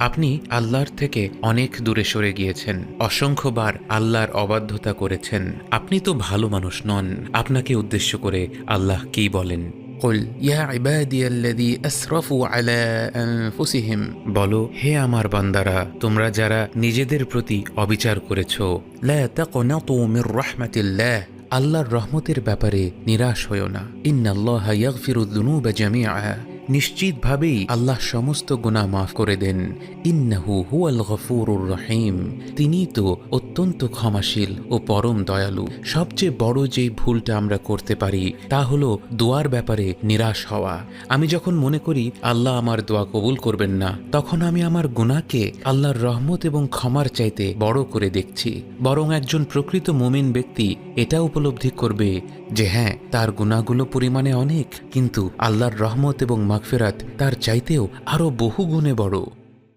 আপনি আল্লাহর থেকে অনেক দূরে সরে গিয়েছেন, অসংখ্যবার আল্লাহর অবাধ্যতা করেছেন। আপনি তো ভালো মানুষ নন। আপনাকে উদ্দেশ্য করে আল্লাহ কি বলেন? কুল ইয়া ইবাদিয়াল্লাযী আসরাফু আলা আনফুসিহিম, বলো হে আমার বান্দারা, তোমরা যারা নিজেদের প্রতি অবিচার করেছ, লা তাকনাতু মির রাহমাতিল্লাহ, আল্লাহর রহমতের ব্যাপারে নিরাশ হয়ো না। ইন্নাল্লাহা ইয়াগফিরুয যুনুবা জামিআ, নিশ্চিতভাবেই আল্লাহ সমস্ত গুনাহ মাফ করে দেন। ইন্নাহু হুয়াল গফুরুর রহিম, তিনিই তো অত্যন্ত ক্ষমাশীল ও পরম দয়ালু। সবচেয়ে বড় যেই ভুলটা আমরা করতে পারি তা হলো দোয়ার ব্যাপারে নিরাশ হওয়া। আমি যখন মনে করি আল্লাহ আমার দোয়া কবুল করবেন না, তখন আমি আমার গুনাহকে আল্লাহর রহমত এবং ক্ষমার চাইতে বড় করে দেখছি। বরং একজন প্রকৃত মুমিন ব্যক্তি এটা উপলব্ধি করবে যে হ্যাঁ, তার গুনাহগুলো পরিমাণে অনেক, কিন্তু আল্লাহর রহমত এবং মাগফিরাত তার চাইতেও আরো বহু গুণে বড়।